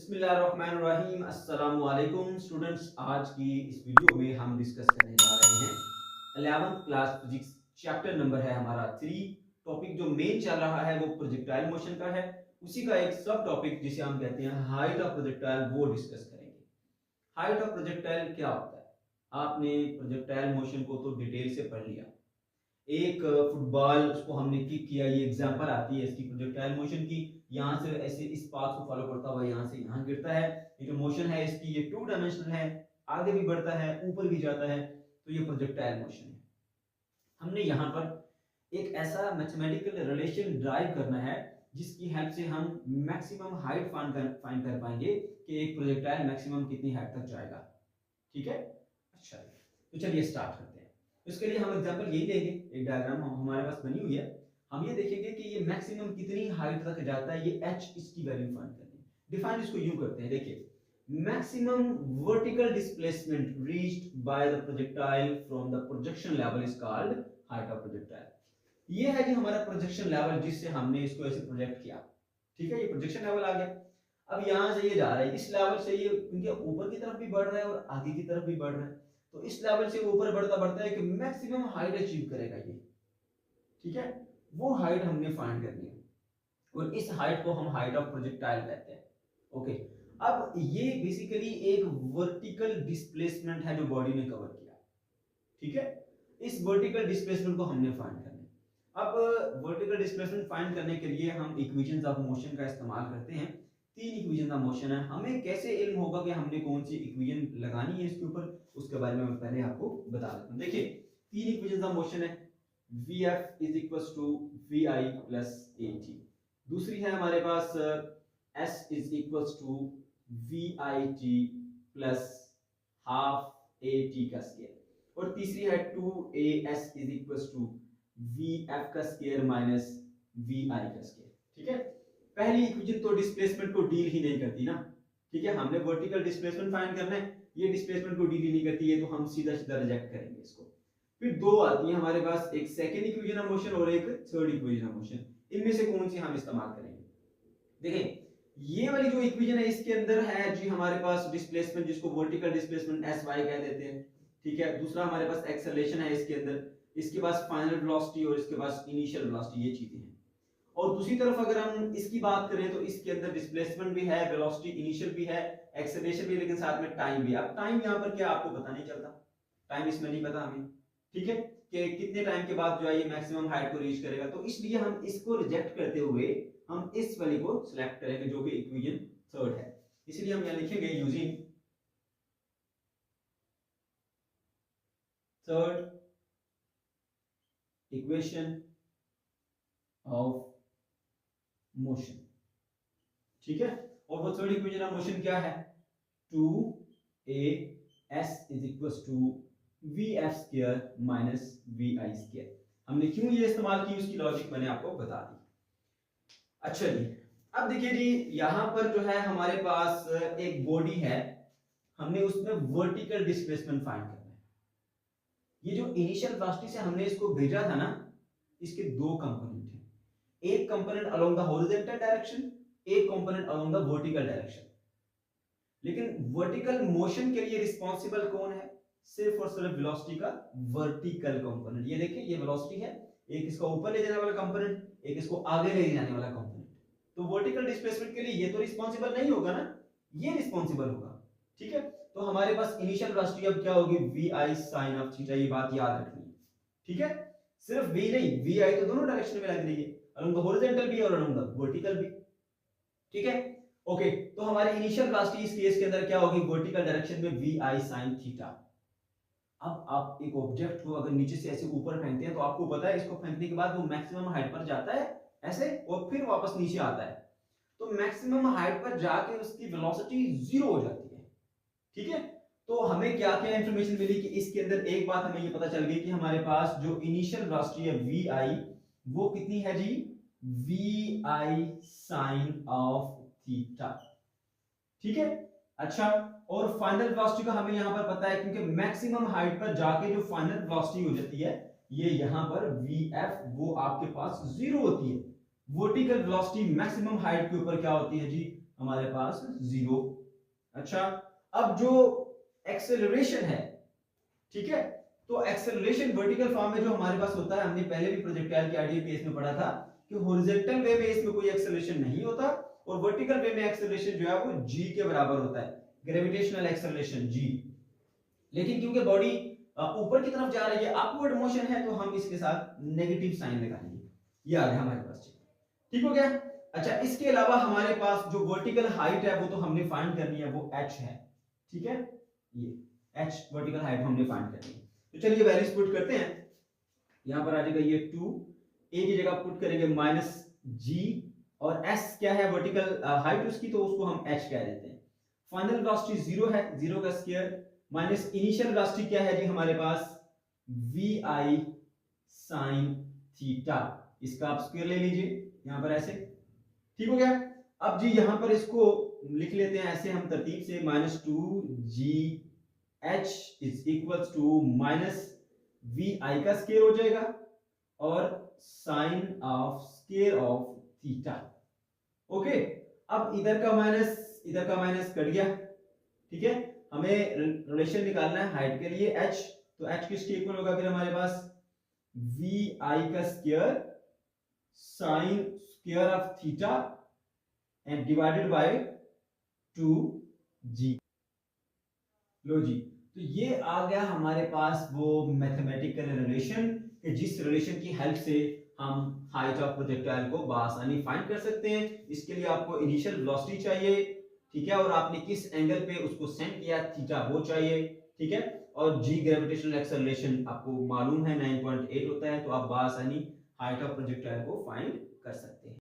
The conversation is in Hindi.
बिस्मिल्लाहिर्रहमानिर्रहीम। अस्सलाम वालेकुम स्टूडेंट्स। आज की इस वीडियो में हम डिस्कस करने जा रहे हैं 11th class physics. Chapter number है हमारा 3। टॉपिक जो मेन चल रहा है वो प्रोजेक्टाइल मोशन का है। उसी का एक सब टॉपिक जिसे हम कहते हैं हाइट ऑफ प्रोजेक्टाइल, वो डिस्कस करेंगे। हाइट ऑफ प्रोजेक्टाइल क्या होता है? आपने प्रोजेक्टाइल मोशन को तो डिटेल से पढ़ लिया। एक फुटबॉल उसको हमने किक किया, ये एग्जांपल आती है इसकी प्रोजेक्टाइल मोशन की। यहाँ से ऐसे इस पाथ को फॉलो करता हुआ यहाँ से यहाँ गिरता है। ये जो मोशन है इसकी, ये 2 डायमेंशनल है, आगे भी बढ़ता है, ऊपर भी जाता है, तो ये प्रोजेक्टाइल मोशन है। हमने यहाँ पर एक ऐसा मैथमेटिकल रिलेशन ड्राइव करना है जिसकी हेल्प से हम मैक्सिमम हाइट फाइंड कर पाएंगे कि एक प्रोजेक्टाइल मैक्सिमम कितनी हाइट तक जाएगा। ठीक है, अच्छा तो चलिए स्टार्ट करते हैं। इसके लिए हम एग्जांपल यही लेंगे, एक डायग्राम हमारे पास बनी हुई है। हम ये देखेंगे कि ये मैक्सिमम कितनी हाइट तक जाता है, ये h इसकी वैल्यू फाइंड करनी है। डिफाइन इसको यूं करते हैं, देखिए maximum vertical displacement reached by the projectile from the projection level is called height of projectile। ये है कि हमारा प्रोजेक्शन लेवल जिससे हमने इसको ऐसे प्रोजेक्ट किया। ठीक है, ये प्रोजेक्शन लेवल आ गया। अब यहाँ से ये जा रहा है, इस लेवल से ये इनके ऊपर की तरफ भी बढ़ रहा है और आगे की तरफ भी बढ़ रहा है। तो इस लेवल से ऊपर बढ़ता बढ़ता है कि मैक्सिमम हाइट अचीव करेगा ये। ठीक है, वो हाइट हमने फाइंड करनी है और इस हाइट को हम हाइट ऑफ प्रोजेक्टाइल कहते हैं। ओके, अब ये बेसिकली एक वर्टिकल डिस्प्लेसमेंट है जो बॉडी ने कवर किया। ठीक है, इस वर्टिकल डिस्प्लेसमेंट को हमने फाइंड करना है। अब वर्टिकल डिस्प्लेसमेंट फाइंड करने के लिए हम इक्वेशंस ऑफ मोशन का इस्तेमाल करते हैं। 3 इक्वेशन ऑफ मोशन है। हमें कैसे इल्म होगा कि हमने कौन सी इक्वेशन लगानी है इसके ऊपर, उसके बारे में मैं पहले आपको बता देता हूं। देखिए 3 इक्वेशन ऑफ मोशन है। Vf is equal to Vi plus At। दूसरी है हमारे पास S is equal to Vit plus half At का स्क्वायर। और तीसरी है 2as is equal to Vf का स्क्वायर माइनस Vi का स्क्वायर। ठीक है, पहली इक्वेशन तो डिस्प्लेसमेंट को डील ही नहीं करती ना। ठीक है, हमने वर्टिकल डिस्प्लेसमेंट फाइंड करना है, ये डिस्प्लेसमेंट को डील ही नहीं करती है, तो हम सीधा सीधा रिजेक्ट करेंगे इसको। फिर दो आती है हमारे पास, एक सेकंड इक्वेशन ऑफ मोशन और एक थर्ड इक्वेशन ऑफ मोशन। इनमें से कौन सी हम इस्तेमाल करेंगे? देखें, ये वाली जो इक्वेशन है इसके अंदर है जी हमारे पास डिस्प्लेसमेंट, जिसको वर्टिकल डिस्प्लेसमेंट sy कह देते हैं। ठीक है, दूसरा हमारे पास एक्सेलरेशन है इसके अंदर, इसके पास फाइनल वेलोसिटी और इसके पास इनिशियल वेलोसिटी, ये चीजें हैं। और दूसरी तरफ अगर हम इसकी बात करें तो इसके अंदर डिस्प्लेसमेंट भी है, वेलोसिटी इनिशियल भी है, एक्सेलरेशन भी, लेकिन साथ में टाइम भी है। अब टाइम यहाँ पर क्या आपको पता नहीं चलता, टाइम इसमें नहीं पता हमें। ठीक है, कि कितने टाइम के बाद जो है ये मैक्सिमम हाइट को रीच करेगा, तो इसलिए हम इसको रिजेक्ट करते हुए हम इस वाली को सिलेक्ट करेंगे जो कि इक्वेशन थर्ड है। इसलिए हम यहाँ लिखेंगे using third equation of motion. ठीक है, और वो थर्ड इक्वेशन ऑफ मोशन क्या है? 2as is equal to Vf square minus Vi square. हमने क्यों ये इस्तेमाल की, उसकी लॉजिक मैंने आपको बता दी। अच्छा जी, अब देखिए जी, यहां पर जो है हमारे पास एक बॉडी है, हमने उसमें वर्टिकल डिस्प्लेसमेंट फाइंड करना है। ये जो इनिशियल वेलोसिटी से हमने इसको भेजा था ना, इसके दो कंपोनेंट हैं। एक component along the horizontal direction, एक component along the vertical direction. लेकिन वर्टिकल मोशन के लिए रिस्पांसिबल कौन है? सिर्फ और सिर्फ वेलोसिटी का वर्टिकल कंपोनेंट। ये देखिए, ये वेलोसिटी है, एक इसका ऊपर ले जाने वाला कंपोनेंट, एक इसको आगे ले जाने वाला कंपोनेंट। तो वर्टिकल डिस्प्लेसमेंट के लिए ये तो रिस्पांसिबल नहीं होगा ना, ये रिस्पांसिबल होगा। ठीक है, तो हमारे पास इनिशियल वेलोसिटी अब क्या होगी? Vi sin of theta. ये बात याद रखनी है। ठीक है, सिर्फ v नहीं, Vi तो दोनों डायरेक्शन में लग रही है, अलोंग द हॉरिजॉन्टल भी और अलोंग द वर्टिकल भी। ठीक है, ओके, तो हमारी इनिशियल वेलोसिटी इस केस के अंदर क्या होगी? वर्टिकल डायरेक्शन में Vi sin थीटा। अब आप एक ऑब्जेक्ट को अगर नीचे से ऐसे ऊपर फेंकते हैं तो आपको पता है इसको फेंकने के बाद वो मैक्सिमम हाइट पर जाता है ऐसे, और फिर वापस नीचे आता है। तो मैक्सिमम हाइट पर जाके उसकी वेलोसिटी जीरो हो जाती है। ठीक है, तो हमें क्या क्या इंफॉर्मेशन मिली कि इसके अंदर एक बात हमें ये पता चल गई कि हमारे पास जो इनिशियल वेलोसिटी है Vi, वो कितनी है जी? Vi sin of theta. ठीक है, अच्छा, और फाइनल वेलोसिटी का हमें यहां पर पता है, क्योंकि मैक्सिमम हाइट पर जाके जो फाइनल वेलोसिटी हो जाती है ये यहां पर Vf, वो आपके पास जीरो होती है। वर्टिकल वेलोसिटी मैक्सिमम हाइट के ऊपर क्या होती है जी? हमारे पास 0। अच्छा, अब जो एक्सेलरेशन है, ठीक है, तो एक्सेलरेशन वर्टिकल फॉर्म में जो हमारे पास होता है, हमने पहले भी प्रोजेक्टाइल के आरडीए केस में पढ़ा था कि हॉरिजॉन्टल वे में इसमें कोई एक्सेलरेशन नहीं होता और वर्टिकल वे में एक्सेलरेशन जो है वो g के बराबर होता है, ग्रेविटेशनल एक्सेलरेशन g। लेकिन क्योंकि बॉडी ऊपर की तरफ जा रही है, अपवर्ड मोशन है, तो हम इसके साथ नेगेटिव साइन लगाएंगे। ये आ गया हमारे पास, ठीक हो गया। अच्छा, इसके अलावा हमारे पास जो वर्टिकल हाइट है वो तो हमने फाइंड करनी है, वो h है, ठीक है, ये h वर्टिकल हाइट हमने फाइंड करनी है। तो चलिए वैल्यूज पुट करते हैं। यहां पर आ जाएगा ये 2, a की जगह पुट करेंगे -g, और s क्या है वर्टिकल हाइट उसकी, तो उसको हम h कह देते हैं। फाइनल वेलोसिटी 0 है, 0 का स्क्वायर माइनस इनिशियल वेलोसिटी क्या है जी हमारे पास, vi sin थीटा, इसका आप स्क्वायर ले लीजिए यहां पर ऐसे, ठीक हो गया। अब जी यहां पर इसको लिख लेते हैं ऐसे हम तरतीब से, -2g h is equals to minus vi का स्क्वायर हो जाएगा और sine of square of theta. Okay, अब इधर का माइनस कट गया, ठीक है। हमें रिलेशन निकालना है हाइट के लिए h, तो h किसके इक्वल होगा फिर हमारे पास, vi का square sine square of theta and divided by 2g। लो जी, तो ये आ गया हमारे पास वो मैथमेटिकल रिलेशन कि जिस रिलेशन की हेल्प से हम हाइट ऑफ प्रोजेक्टाइल को बआसानी फाइंड कर सकते हैं। इसके लिए आपको इनिशियल वेलोसिटी चाहिए, ठीक है, और आपने किस एंगल पे उसको सेंड किया, थीटा वो चाहिए, ठीक है, और जी ग्रेविटेशनल एक्सेलरेशन आपको मालूम है 9.8 होता है, तो आप बआसानी हाइट ऑफ प्रोजेक्टाइल को फाइंड कर सकते हैं।